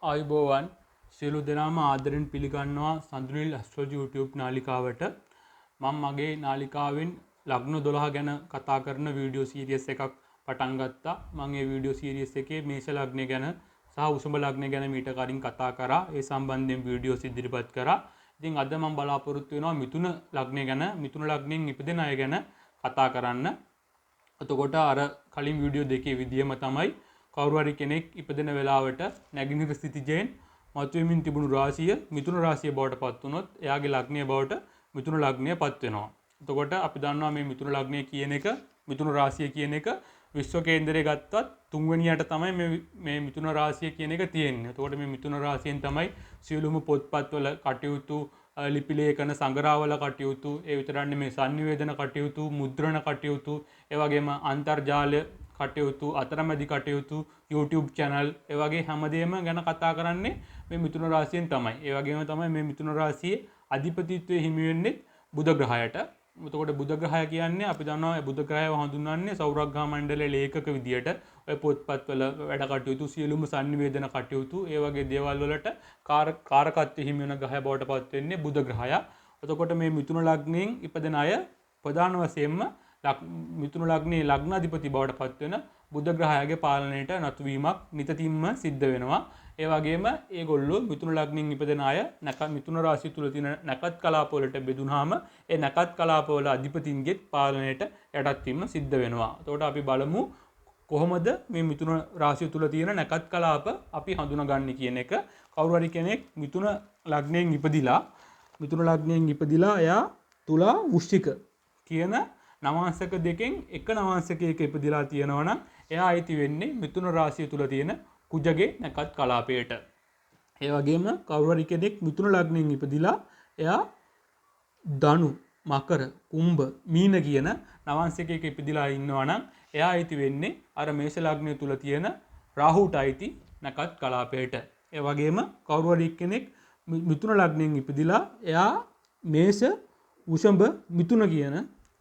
ආයුබෝවන් සියලු දෙනාම ආදරෙන් පිළිගන්නවා සඳුනිල් ඇස්ට්‍රොලොජි YouTube නාලිකාවට. මම මගේ නාලිකාවෙන් ලග්න 12 ගැන කතා කරන වීඩියෝ සීරීස් එකක් පටන් ගත්තා. මම මේ වීඩියෝ සීරීස් එකේ මේෂ ලග්නය ගැන සහ වෘෂභ ලග්නය ගැන මීට කලින් කතා කරා. ඒ සම්බන්ධයෙන් වීඩියෝස් ඉදිරිපත් කරා. ඉතින් අද මම බලාපොරොත්තු වෙනවා මිථුන ලග්නය ගැන, මිථුන ලග්නයෙන් ඉපදෙන අය ගැන කතා කරන්න. එතකොට අර කලින් වීඩියෝ දෙකේ විදියම තමයි කවුරු හරි කෙනෙක් ඉපදෙන වෙලාවට නැගිනිර ස්ථිතිජයෙන් මතුවෙමින් තිබුණු රාශිය මිථුන රාශිය බවට පත් වුණොත් එයාගේ ලග්නය බවට මිථුන ලග්නය පත් වෙනවා. එතකොට අපි දන්නවා මේ මිථුන ලග්නය කියන එක, මිථුන රාශිය කියන එක විශ්ව කේන්දරයේ ගත්තත් තුන්වෙනියට තමයි මේ මිථුන රාශිය කියන එක තියෙන්නේ. එතකොට මේ මිථුන රාශියෙන් තමයි සියලුම පොත්පත්වල කටයුතු, ලිපි ලේඛන සංග්‍රහවල කටයුතු, ඒ විතරක් නෙමෙයි සංනිවේදන කටයුතු, මුද්‍රණ කටයුතු, ඒ වගේම අන්තර්ජාල කටයුතු, අතරමැදි කටයුතු, YouTube channel, ඒ වගේ හැමදේම ගැන කතා කරන්නේ මේ මිථුන රාශියෙන් තමයි. ඒ වගේම තමයි මේ මිථුන රාශියේ අධිපතිත්වයේ හිමි වෙන්නේ බුධ ග්‍රහයට. එතකොට බුධ ග්‍රහය කියන්නේ අපි දන්නවා බුධ ග්‍රහයව හඳුන්වන්නේ සෞරග්‍රහ මණ්ඩලයේ ලේඛක විදියට. ඔය පොත්පත්වල වැඩ කටයුතු, සියලුම සංනිවේදන කටයුතු, ඒ වගේ දේවල් වලට කාරකත්වයේ හිමි වෙන ග්‍රහය බවට පත් වෙන්නේ බුධ ග්‍රහය. එතකොට මේ මිථුන ලග්නයෙන් ඉපදෙන අය ප්‍රධාන වශයෙන්ම මිථුන ලග්නයේ ලග්නාධිපති බවට පත් වෙන බුධ ග්‍රහයාගේ පාලනයට නතු වීමක් නිතින්ම සිද්ධ වෙනවා. ඒ වගේම ඒගොල්ලෝ මිථුන ලග්නයෙන් ඉපදෙන අය මිථුන රාශිය තුල තියෙන නැකත් කලාප වලට බෙදුනහම ඒ නැකත් කලාප වල අධිපතින්ගේ පාලනයට යටත් වීම සිද්ධ වෙනවා. එතකොට අපි බලමු කොහොමද මේ මිථුන රාශිය තුල තියෙන නැකත් කලාප අපි හඳුනගන්නේ කියන එක. කවුරු හරි කෙනෙක් මිථුන ලග්නයෙන් ඉපදිලා එයා තුලා වෘශ්චික කියන නවාංශක දෙකෙන් එක නවාංශකයක ඉපදිලා තියෙනවා නම් එයා අයිති වෙන්නේ මිථුන රාශිය තුල තියෙන කුජගේ නැකත් කලාපයට. ඒ වගේම කවුරු හරි කෙනෙක් මිථුන ලග්නයෙන් ඉපදිලා එයා ධනු, මකර, කුම්භ, මීන කියන නවාංශකයක ඉපදිලා ඉන්නවා නම් එයා අයිති වෙන්නේ අර මේෂ ලග්නය තුල තියෙන රාහුට අයිති නැකත් කලාපයට. ඒ වගේම කවුරු හරි කෙනෙක් මිථුන ලග්නයෙන් ඉපදිලා එයා මේෂ, වෘෂභ, මිථුන කියන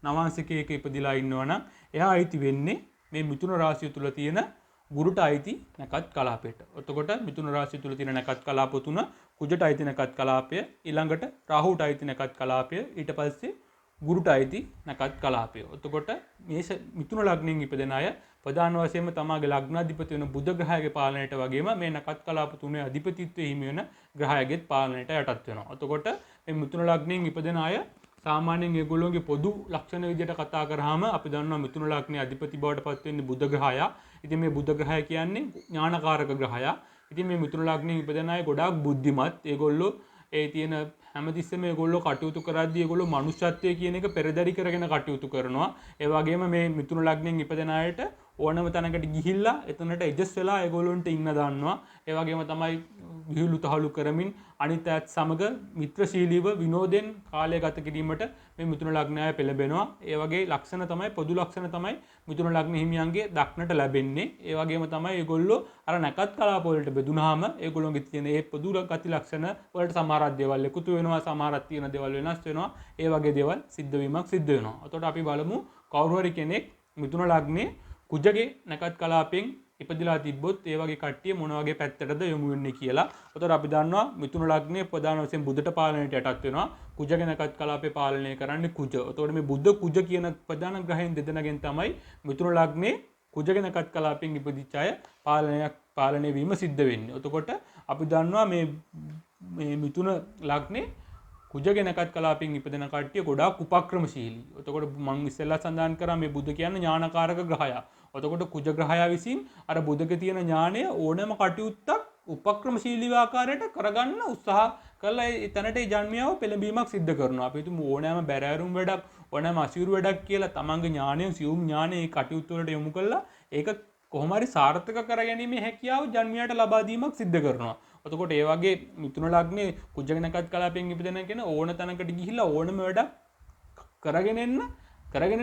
නවාංශකයක ඉපදිලා ඉන්නවා නම් එයා අයිති වෙන්නේ මේ මිථුන රාශිය තුල තියෙන ගුරුට අයිති නැකත් කලාපයට. එතකොට මිථුන රාශිය තුල තියෙන නැකත් කලාප තුන කුජට අයිති නැකත් කලාපය, ඊළඟට රාහුට අයිති නැකත් කලාපය, ඊට පස්සේ ගුරුට අයිති නැකත් කලාපය. එතකොට මේ මිථුන ලග්නයෙන් ඉපදෙන අය ප්‍රධාන වශයෙන්ම තමාගේ ලග්නාධිපති වෙන බුධ ග්‍රහයාගේ පාලනයට වගේම මේ නැකත් කලාප තුනේ අධිපතිත්වයේ හිමි වෙන ග්‍රහයාගේ පාලනයට යටත් වෙනවා. එතකොට මේ මිථුන ලග්නයෙන් ඉපදෙන අය සාමාන්‍යයෙන් ඒගොල්ලෝගේ පොදු ලක්ෂණ විදිහට කතා කරාම අපි දන්නවා මිථුන ලග්නයේ අධිපති බවට පත් වෙන්නේ බුධ ග්‍රහයා. ඉතින් මේ බුධ ග්‍රහය කියන්නේ ඥානකාරක ග්‍රහයා. ඉතින් මේ මිථුන ලග්නයේ ඉපදෙන අය ගොඩාක් බුද්ධිමත්. ඒගොල්ලෝ ඒ තියෙන හැමතිස්සෙම ඒගොල්ලෝ කටයුතු කරද්දී ඒගොල්ලෝ මනුෂ්‍යත්වයේ කියන එක පෙරදරි කරගෙන කටයුතු කරනවා. ඒ වගේම මේ මිථුන ලග්නයෙන් ඉපදෙන අයට ඕනම තැනකට ගිහිල්ලා එතනට ඇඩ්ජස්ට් වෙලා ඒගොල්ලොන්ට ඉන්න දාන්නවා. ඒ වගේම තමයි විහිළු තහළු කරමින් අනිත් අයත් සමග මිත්‍රශීලීව විනෝදෙන් කාලය ගත කිරීමට මේ මිථුන ලග්නය පෙළඹෙනවා. ඒ වගේ ලක්ෂණ තමයි පොදු ලක්ෂණ තමයි මිථුන ලග්න හිමියන්ගේ දක්නට ලැබෙන්නේ. ඒ වගේම තමයි ඒගොල්ලෝ අර නැකත් කලාප වලට බෙදුනහම ඒගොල්ලෝගේ තියෙන ඒ පොදු ගති ලක්ෂණ වලට සමහරක් දේවල් එකතු වෙනවා, සමහරක් තියෙන දේවල් වෙනස් වෙනවා. ඒ වගේ දේවල් සිද්ධ වෙනවා. එතකොට අපි බලමු කවුරු හරි කෙනෙක් මිථුන ලග්නයේ කුජගේ නැකත් කලාපෙන් ඉපදිලා තිබ්බොත් ඒ වගේ කට්ටිය මොන වගේ පැත්තටද යොමු වෙන්නේ කියලා. එතකොට අපි දන්නවා මිථුන ලග්නයේ ප්‍රධාන වශයෙන් බුධට පාලනයට යටත් වෙනවා. කුජගේ නැකත් කලාපේ පාලනය කරන්නේ කුජ. එතකොට මේ බුද්ධ කුජ කියන ප්‍රධාන ග්‍රහයන් දෙදෙනාගෙන් තමයි මිථුන ලග්නයේ කුජගේ නැකත් කලාපෙන් ඉපදිච්ච අය පාලනය වීම සිද්ධ වෙන්නේ. එතකොට අපි දන්නවා මේ මිථුන ලග්නයේ කුජගේ නැකත් කලාපෙන් ඉපදෙන කට්ටිය ගොඩාක් උපක්‍රමශීලී. එතකොට මම ඉස්සෙල්ලා සඳහන් කරා මේ බුධ කියන්නේ ඥානකාරක ග්‍රහයා. එතකොට කුජ ග්‍රහයා විසින් අර බුධක තියෙන ඥානය ඕනෑම කටයුත්තක් උපක්‍රමශීලී ආකාරයට කරගන්න උත්සාහ කරලා එතනට ඒ ජන්මියාව පෙළඹීමක් සිද්ධ කරනවා. අපි හිතමු ඕනෑම බැරෑරුම් වැඩක්, ඕනෑම අසීරු වැඩක් කියලා තමන්ගේ ඥානයෙන් සියුම් ඥානයේ කටයුතු වලට යොමු කළා ඒක කොහොම හරි සාර්ථක කරගැනීමේ හැකියාව ජන්මියාට ලබා දීමක් සිද්ධ කරනවා. එතකොට ඒ වගේ මිථුන ලග්නයේ කුජගේ නැකත් කලාපෙන් ඉපදෙන කෙනා ඕන තැනකට ගිහිල්ලා ඕනම වැඩක් කරගෙන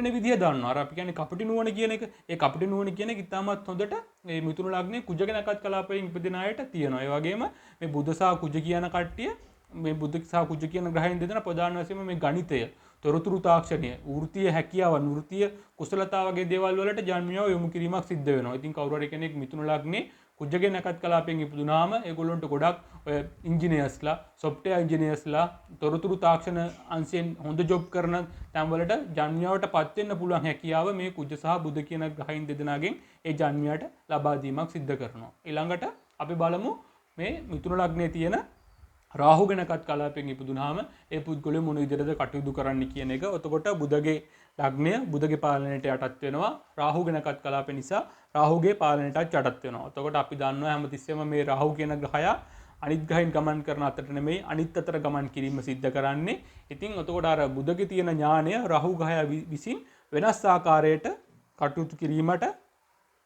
එන විදිය දන්නවා. අර අපි කියන්නේ කපටි නුවණ කියන එක. ඒ කපටි නුවණ කියන එක ඉතාමත් හොඳට මේ මිථුන ලග්නයේ කුජගේ නැකත් කලාපයෙන් ඉපදෙන අයට තියෙනවා. ඒ වගේම මේ බුධ සහ කුජ කියන කට්ටිය මේ බුද්ධ සහ කුජ කියන ග්‍රහයන් දෙදෙනා ප්‍රධාන වශයෙන්ම මේ ගණිතය, තොරතුරු තාක්ෂණය, වෘත්තීය හැකියාව, වෘත්තීය කුසලතා වගේ දේවල් වලට ජන්මියව යොමු කිරීමක් සිද්ධ වෙනවා. ඉතින් කවුරු හරි කෙනෙක් මිථුන ලග්නේ කුජගේ නැකත් කලාපයෙන් ඉපදුනාම ඒගොල්ලන්ට ගොඩක් ඔය ඉංජිනේර්ස්ලා සොෆ්ට්වෙයාර් ඉංජිනේර්ස්ලා තොරතුරු තාක්ෂණ අංශයෙන් හොඳ ජොබ් කරන තැන්වලට ජන්මියාවට පත් වෙන්න පුළුවන් හැකියාව මේ කුජ සහ බුධ කියන ග්‍රහයන් දෙදෙනාගෙන් ඒ ජන්මියාට ලබා දීමක් සිද්ධ කරනවා. ඊළඟට අපි බලමු මේ මිථුන ලග්නයේ තියෙන රාහු ගැනකත් කලාපයෙන් ඉපදුනාම ඒ පුද්ගලයා මොන විදිහටද කටයුතු කරන්න කියන එක. එතකොට බුධගේ ලග්නය බුධගේ පාලනයට යටත් වෙනවා. රාහු ගැනකත් කලාපය නිසා රාහුගේ පාලනයටත් යටත් වෙනවා. එතකොට අපි දන්නවා හැමතිස්සෙම මේ රාහු කියන ග්‍රහයා අනිත් ග්‍රහයන් ගමන් කරන අතරට නෙමෙයි අනිත් අතර ගමන් කිරීම සිද්ධ කරන්නේ. ඉතින් එතකොට අර බුධගේ තියෙන ඥානය රාහු ග්‍රහයා විසින් වෙනස් ආකාරයට කටයුතු කිරීමට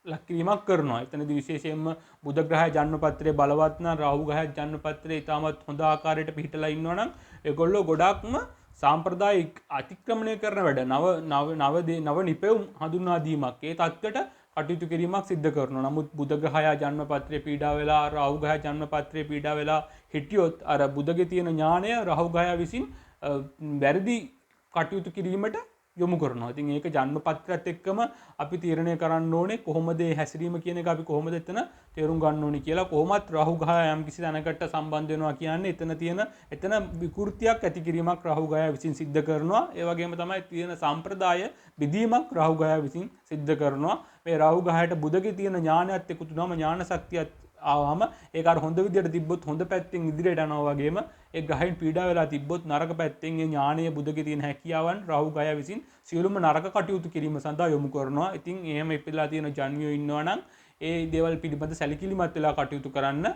ලක්කිරීමක් කරනවා. එතනදී විශේෂයෙන්ම බුධ ග්‍රහය ජන්මපත්‍රයේ බලවත් නම් රාහු ග්‍රහය ජන්මපත්‍රයේ ඉතාමත් හොඳ ආකාරයට පිහිටලා ඉන්නවා නම් ඒගොල්ලෝ ගොඩක්ම සාම්ප්‍රදායික අතික්‍රමණය කරන වැඩ නව නිපැවුම් හඳුන්වා දීමක් ඒ தත්ත්වයට කටයුතු කිරීමක් සිද්ධ කරනවා. නමුත් බුධ ග්‍රහය ජන්මපත්‍රයේ පීඩා වෙලා රාහු ග්‍රහය ජන්මපත්‍රයේ පීඩා වෙලා හිටියොත් අර බුධගේ තියෙන ඥානය රාහු ග්‍රහය විසින් වැරදි කටයුතු කිරීමට යොමු කරනවා. ඉතින් ඒක ජන්මපත්‍රයත් එක්කම අපි තීරණය කරන්න ඕනේ කොහොමද මේ හැසිරීම කියන එක අපි කොහොමද එතන තේරුම් ගන්න ඕනේ කියලා. කොහොමත් රාහු ග්‍රහය යම් කිසි තැනකට සම්බන්ධ වෙනවා කියන්නේ එතන විකෘතියක් ඇති කිරීමක් රාහු ග්‍රහය විසින් සිද්ධ කරනවා. ඒ වගේම තමයි තියෙන සම්ප්‍රදාය බෙදීමක් රාහු ග්‍රහය විසින් සිද්ධ කරනවා. මේ රාහු ග්‍රහයට බුධගේ තියෙන ඥානයත් එක්ක තුනම ඥාන ශක්තියත් ආවම ඒක අර හොඳ විදියට තිබ්බොත් හොඳ පැත්තෙන් ඉදිරියට යනවා වගේම ඒ ග්‍රහයන් පීඩා වෙලා තිබ්බොත් නරක පැත්තෙන් ඒ ඥානීය බුධගේ තියෙන හැකියාවන් රාහු ග්‍රහය විසින් සියලුම නරක කටයුතු කිරීම සඳහා යොමු කරනවා. ඉතින් එහෙම ඉපදලා තියෙන ජන්මියෝ ඉන්නවා නම් ඒ දේවල් පිළිබඳ සැලකිලිමත් වෙලා කටයුතු කරන්න.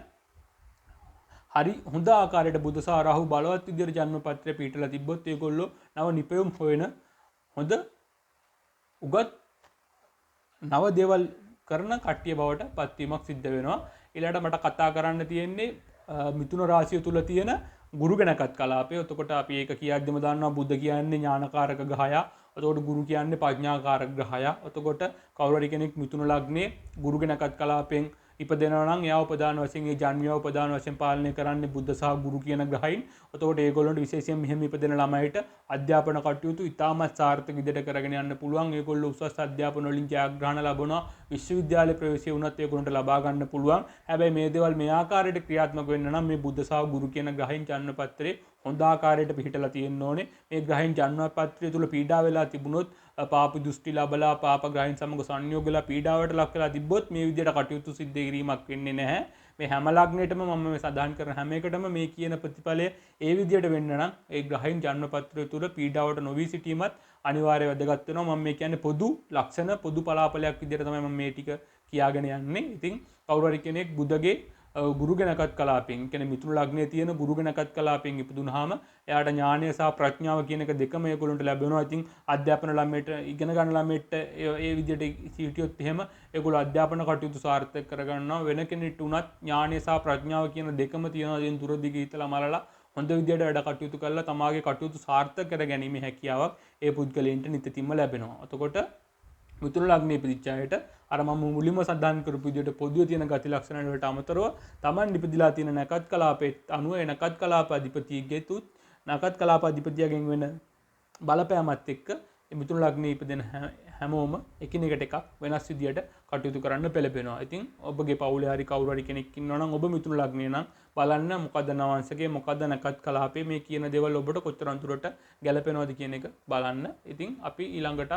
හරි හොඳ ආකාරයට බුධ සහ රාහු බලවත් විදියට ජන්මපත්‍රය පිටලා තිබ්බොත් ඒගොල්ලෝ නව නිපැයුම් හොයන හොඳ උගත් නව දේවල් කරන කට්ටිය බවට පත්වීමක් සිද්ධ වෙනවා. ඊළඟට මට කතා කරන්න තියෙන්නේ මිථුන රාශිය තුල තියෙන ගුරු ගැනකත් කලාපය. එතකොට අපි ඒක කියද්දිම දන්නවා බුද්ධ කියන්නේ ඥානකාරක ග්‍රහයා. එතකොට ගුරු කියන්නේ ප්‍රඥාකාරක ග්‍රහයා. එතකොට කවුරු හරි කෙනෙක් මිථුන ලග්නයේ ගුරු ගැනකත් කලාපයෙන් ඉපදෙනවා නම් එයා උපදාන වශයෙන් ඒ ජන්මියා උපදාන වශයෙන් පාලනය කරන්නේ බුද්ධ සහ ගුරු කියන ග්‍රහයින්. එතකොට ඒගොල්ලන්ට විශේෂයෙන් මෙහෙම ඉපදෙන ළමයිට අධ්‍යාපන කටයුතු ඉතාමත් සාර්ථක විදිහට කරගෙන යන්න පුළුවන්. ඒගොල්ලෝ උසස් අධ්‍යාපන වලින් ජයග්‍රහණ ලබනවා. විශ්වවිද්‍යාල ප්‍රවේශය වුණත් ඒගොල්ලන්ට ලබා ගන්න පුළුවන්. හැබැයි මේ දේවල් මේ ආකාරයට ක්‍රියාත්මක වෙන්න නම් මේ බුද්ධ සහ ගුරු කියන ග්‍රහයින් ජන්මපත්‍රයේ හොඳ ආකාරයට පිහිටලා තියෙන්න ඕනේ. මේ ග්‍රහයින් ජන්මපත්‍රය තුල පීඩා වෙලා තිබුණොත් පාප දෘෂ්ටි ලැබලා පාප ග්‍රහයින් සමග සංයෝග වෙලා පීඩාවට ලක් වෙලා තිබ්බොත් මේ විදිහට කටයුතු සිද්ධ කිරීමක් වෙන්නේ නැහැ. මේ හැම ලග්නෙටම මම මේ සඳහන් කරන හැම එකටම මේ කියන ප්‍රතිඵලය ඒ විදිහට වෙන්න නම් ඒ ග්‍රහයින් ජන්මපත්‍රය තුල පීඩාවට නොවී සිටීමත් අනිවාර්ය වැදගත් වෙනවා. මම මේ කියන්නේ පොදු ලක්ෂණ පොදු පලාපලයක් විදිහට තමයි මම මේ ටික කියාගෙන යන්නේ. ඉතින් කවුරු හරි කෙනෙක් බුධගේ ගුරු ගැනකත් කලාපයෙන් කියන්නේ මිථුන ලග්නයේ තියෙන ගුරු ගැනකත් කලාපයෙන් ඉපදුනහම එයාට ඥානය සහ ප්‍රඥාව කියන එක දෙකම ඒගොල්ලන්ට ලැබෙනවා. ඉතින් අධ්‍යාපන ළමයට ඉගෙන ගන්න ළමයට ඒ විදිහට හිටියොත් එහෙම ඒගොල්ලෝ අධ්‍යාපන කටයුතු සාර්ථක කරගන්නවා. වෙන කෙනෙක්ට උනත් ඥානය සහ ප්‍රඥාව කියන දෙකම තියෙනවා. ඉතින් දුර දිග හිතලා මලලා හොඳ විදිහට වැඩ කටයුතු කරලා තමාගේ කටයුතු සාර්ථක කර ගැනීමේ හැකියාවක් ඒ පුද්ගලයන්ට නිතින්ම ලැබෙනවා. එතකොට මිථුන ලග්නයේ ඉපදිච්ච අයට අර මම මුලින්ම සඳහන් කරපු විදිහට පොදුවේ තියෙන ගති ලක්ෂණ වලට අමතරව Taman ඉපදිලා තියෙන නැකත් කලාපෙත් අනුව ඒ නැකත් කලාප අධිපතියගේ තුත් නැකත් කලාප අධිපතියගෙන් වෙන බලපෑමත් එක්ක මේ මිථුන ලග්නයේ ඉපදෙන හැමෝම එකිනෙකට එකක් වෙනස් විදියට කටයුතු කරන්න පෙළඹෙනවා. ඉතින් ඔබගේ පවුලේ හරි කවුරු හරි කෙනෙක් ඉන්නවා නම් ඔබ මිථුන ලග්නයේ නම් බලන්න මොකද්ද නවාංශකේ මොකද්ද නැකත් කලාපේ මේ කියන දේවල් ඔබට කොච්චර අන්තරට ගැලපෙනවද කියන එක බලන්න. ඉතින් අපි ඊළඟට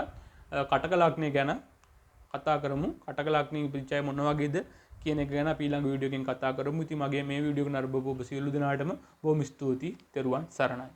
කටක ලග්නය ගැන කතා කරමු. කටක ලග්නයේ ඉපදිච්ච අය මොන වගේද කියන එක ගැන අපි ඊළඟ වීඩියෝ එකෙන් කතා කරමු. ඉතින් මගේ මේ වීඩියෝ එක නරඹපු ඔබ සියලු දෙනාටම බොහොම ස්තුතියි. ත්වන් සරණයි.